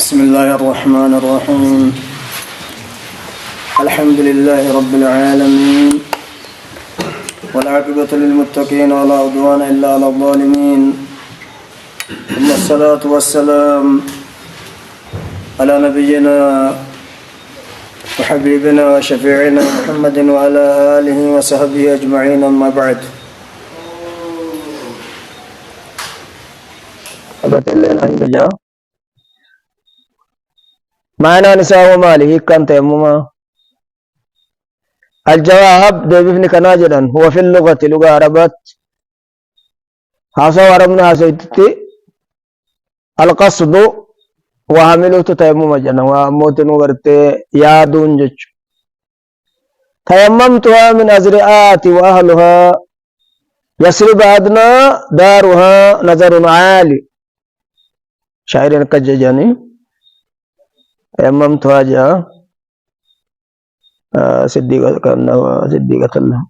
بسم الله الرحمن الرحيم. الحمد لله رب العالمين، والعاقبة للمتقين ولا عدوان إلا على الظالمين، ثم الصلاة والسلام على نبينا وحبيبنا وشفيعنا محمد وعلى آله وصحبه أجمعين، أما بعد. معنى نساء وماله كان تيمما. الجواب ديبفن كناجدا هو في اللغة لغة عربات حاسا ورمنا سيدتي القصد وعملوا تيمم جنا وموتن ورت يادون جج. تيممتها من أزرعات وأهلها يسرب أدنى دارها نظر عالي. شاعر كججاني تيممتها جاء صديقة كأنه صديقة الله.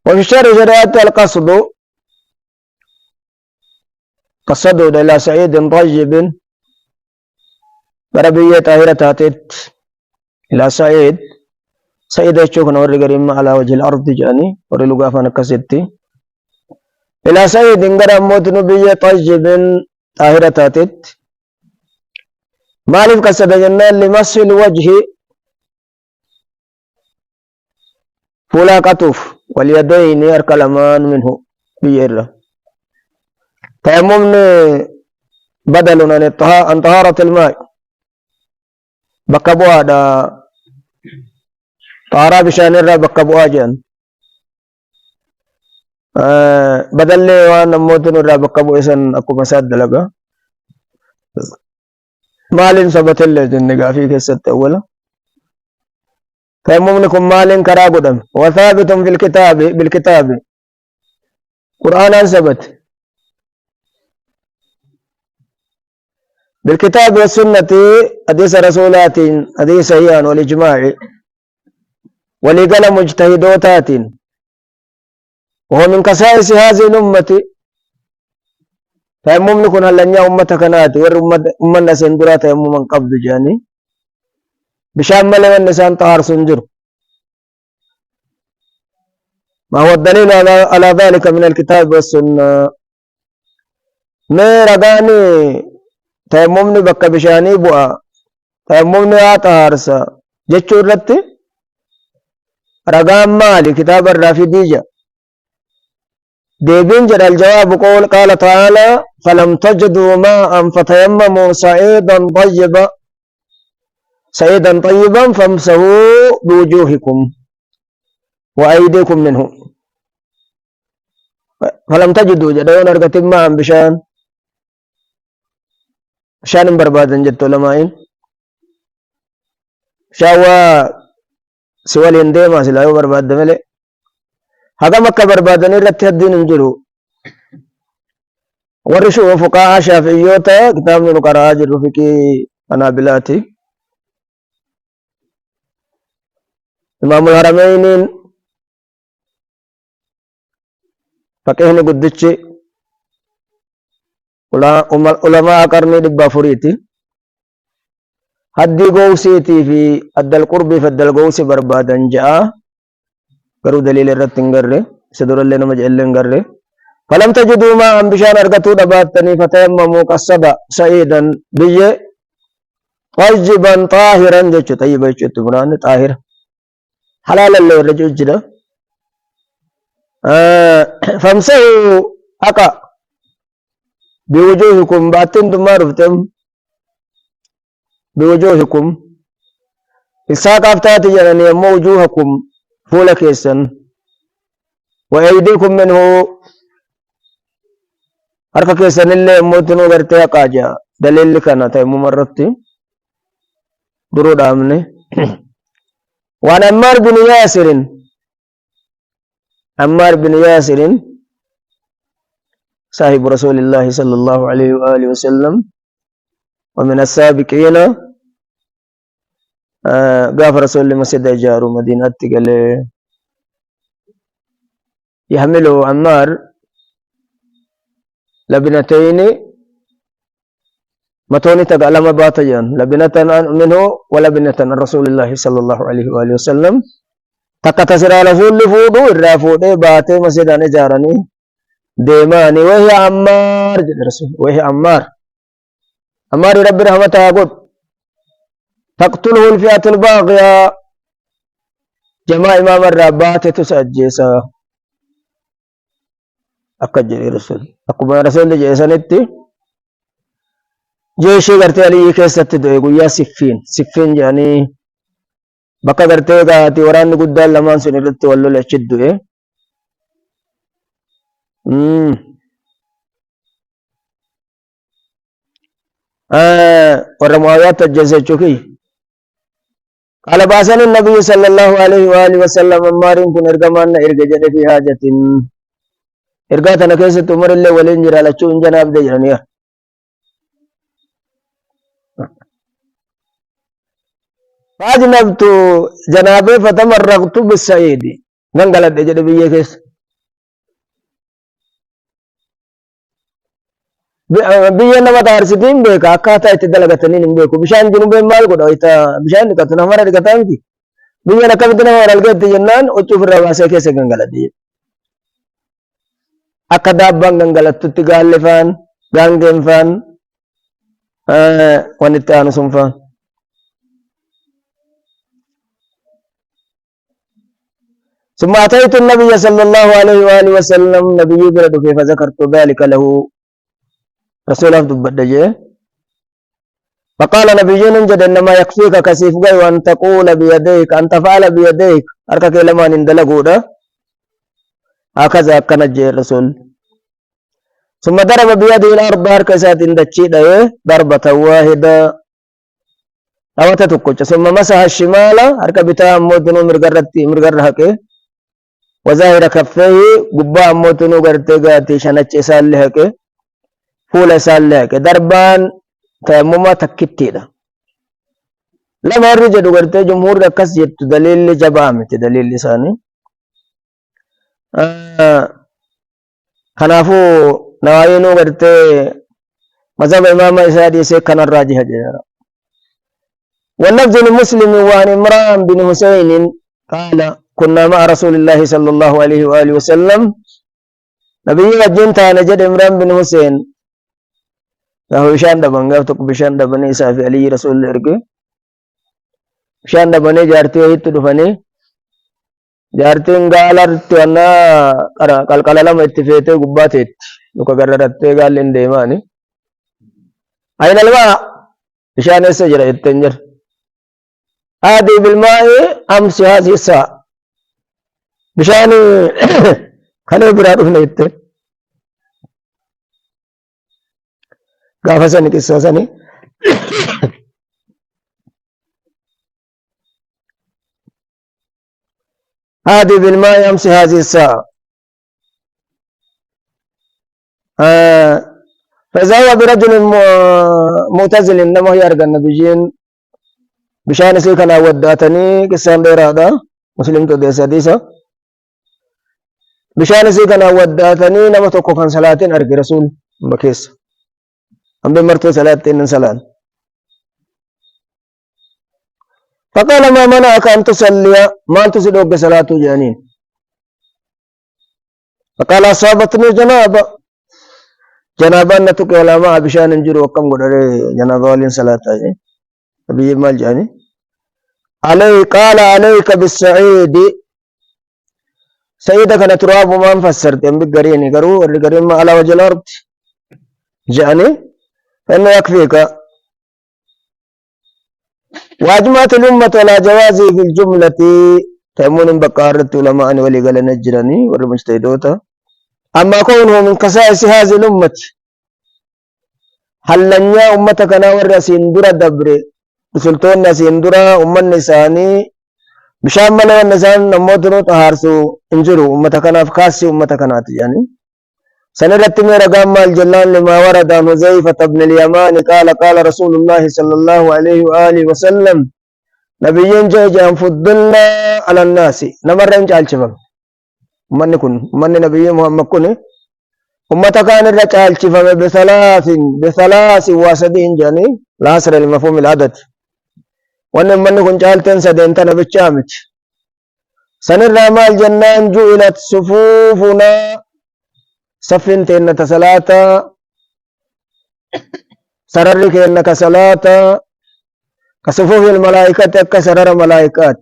وفي الشرع شريعة القصد قصدوا إلى سعيد طيب بربية طاهرة تاتت إلى سعيد سعيد يشوفنا ورقريم على وجه الأرض جاني ورلقا فنكستي إلى سعيد انقرأ موت نبية طيب طاهرة تاتت مالف قصد جنان لمسح الوجه فولا قطوف واليدين أركلمان منه بيئر. تيمم بدل عن طهارة الماء بكبوا دا طهارة بشان الرا بكبوا جان بدل لي وانا موتن الرا بكبوا إسان أكو مساد لغا مالين سبت اللي جنقا في كسة أولا. تيمم لكم مالين كراغدم وثابت في الكتاب بالكتاب قرآن ثبت بالكتاب والسنة حديث رسولات حديث هيان والإجماع ولقل مجتهدوتات وهو من قصائص هذه الأمة. تيمم لكم هل لن أمتك ناتي ور أمنا سندرا تيمم قبض جاني بشام ملي والنسان طهر سنجر. ما هو الدليل على ذلك من الكتاب والسنة؟ ما رغاني تيممني بك بشاني بؤا تيممني آتهارسا جتشو رتي رغام مالي كتاب الرافديجة ديبين جد الجواب قال تعالى فلم تجدوا ماء فتيمموا سعيدا طيبا فامسحوا بوجوهكم وأيديكم منه. فلم تجدوا جدون أرغتم ماء بشان بربادا جدت علماء شاوى سوى الهندي سلايو برباد ملي هذا مكة بربادا نرت الدين انجلو ورشوا فقاها شافعيوتا كتاب من قراءة الرفقي أنابلاتي إمام الحرمين فقهني قدتشي علماء قرني دبا فريتي هدي قوسيتي في أدى القرب فأدى القوسي بربادا جاء قروا دليل الرتن قرر سدر اللي مجعلن قرر. فلم تجدوا ما بشان أرقتوا دباتني فتيمموا قصدا سعيدا بي طيبا طاهرا جيتشو طيبا جيتشو بران طاهر حلالا اللي ورجو جدا فامسحوا أقا بوجوهكم باتن ما رفتم بوجوهكم إساق أفتاتي جناني أمو وجوهكم فولا كيسا وأيديكم منه حركة كيسا اللي أموتنو غرتيا قاجا دليل لكنا تيمو مرتي درود آمني. وعن عمار بن ياسر صاحب رسول الله صلى الله عليه وآله وسلم ومن السابقين قاف رسول الله مسجد جارو مدينة قال يحمله عمار لبنتين متوني تقال ما باتيان لبنة منه ولبنة عن رسول الله صلى الله عليه وآله وسلم تكتسر على فول فودو الرافودي باتي مسجدان جارني ديماني وهي عمار جد رسول وهي عمار عمار رب رحمة أقول تقتله الفئة الباغية جماع إمام الرابات تسجيسا أكجر رسول أكبر رسول جيسانتي جيشي غرتي علي كيست دوئي يا سفين جاني بقى غرتي غاتي وران قدال لمان سنرت والله لأشد دوئي ورموايات الجزء قال باسن النبي صلى الله عليه وآله وسلم مارين كن ارغمان ارغجد في حاجة ارغاتنا كيست عمر اللي ولين جرى لچون جناب دي جرانيا فاجنبت جنابي فتمرغت بالسعيد ننقلت جد بيه كيس biyya nama taarsitiin beeka akkaataa itti dalagatanii hin beeku bishaan jinuubeen maal godha ita bishaan dhiqatu namara dhiqataa miti biyyan akkamitti nama waralgeetti jennaan huccuu ofirraa baasee keessa gangaladhe akka daabbaan gangalattutti gaalli faan gaangeen faan waan itti aanu sun faan ثم أتيت النبي صلى الله عليه وآله وسلم نبي برد فذكرت ذلك له رسول الله دبدجه فقال نبينا جد انما يكفيك كسيف غي وان تقول بيديك ان تفعل بيديك اركك لما ندلغودا هكذا كان الرسول ثم ضرب بيده الارض هركسات دچي داي ضربه واحده او تتكوچ ثم مسح الشمال هرك بتا مودنو مرغرته وظاهر كفيه غبا مودنو غرتي غاتي شنچ سالهك فولا سالك دربان تيمما تكتيدا لما رجع غرتي جمهور ركس جت دليل جبامت دليل لساني خنافو نواينو غرتي مذهب امام اسادي سے كان الراجح جرا واللفظ لمسلم وعن عمران بن حسين قال كنا مع رسول الله صلى الله عليه واله وسلم نبي وجنت نجد عمران بن حسين Tahu bishaan dhaban gaaf tokko bishaan dhabanii isaa fi Aliyyi Rasuulli erge bishaan dhabanii jaartii wayiitti dhufanii jaartiin gaalartti wannaa qalqala lama itti feetee gubbaa teetti luka garrarattee gaalli hin deemaani ayna almaa bishaan eessa jira jetteen jira aadii bilmaa'i amsi haasii isaa bishaan kalee biraa dhufne jettee غافسني كساسني هذه بالماء يمسي هذه الساعة فإذا هو برجل معتزل إنما يرجع النبيين بشان سيكنا وداتني كسان ديرادا مسلم تودي ساديسا بشان سيكنا وداتني نما توقف عن صلاة أرجع رسول بكيس أم بمرتو صلاة إن صلاة فقال ما منعك أن تصلي ما أنت سلوك صلاة جانين فقال أصابتني جنابا نتوك علامة بشان انجر وكم قدر جنابا ولين صلاة أبي مال جاني قال عليك بالسعيد سيدك نتراب ما انفسرت أم بقريني قروا والقرين ما على وجه الأرض جاني فإنه يكفيك واجمعت الأمة على جوازي في الجملة تأمون بقارة علماء ولي قال نجرني والمجتهدوتا أما كونه من خصائص هذه الأمة هل لن يا أمتك نور سندرة دبر سلطان سندرة أمة نساني بشامل والنسان نموتنو تهارسو انجروا أمتك نافكاسي أمتك ناتي يعني سنرت من رقام الجلال لما ورد عن حذيفة بن اليمان قال رسول الله صلى الله عليه وآله وسلم نبيين جاء فضلنا على الناس نمر رنج على الشباب من نبي محمد كن أمتا كان الرجال فما بثلاث واسدين جاني العصر المفهوم العدد وأن من كن جالتين سدين تنا بالشامت سنرى مال جنان جعلت صفوفنا صفنتين صلاة سررك إنك صلاة كصفوف الملائكة كسرر ملائكات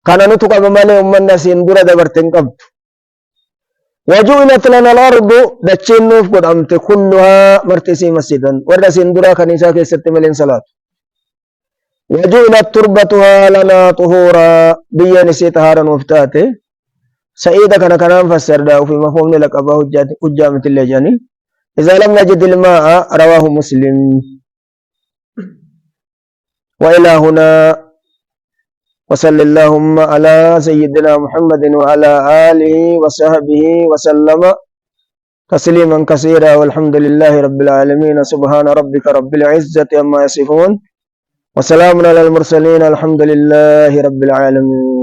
كان نتوقع بمالي أمنا سندورة دبرتين قبض وجعلت لنا الأرض دچين نوف قد أمت كلها مرتسي مسجدا ورد سندورة كنيسة كيست ملين صلاة وجعلت تربتها لنا طهورا بيا نسي طهارا وفتاته سعيدة كان كلام فسر داو في مفهوم لك أبا حجامة اللجاني إذا لم نجد الماء رواه مسلم وإلى هنا وصلى اللهم على سيدنا محمد وعلى آله وصحبه وسلم تسليما كثيرا والحمد لله رب العالمين سبحان ربك رب العزة عما يصفون وسلام على المرسلين الحمد لله رب العالمين.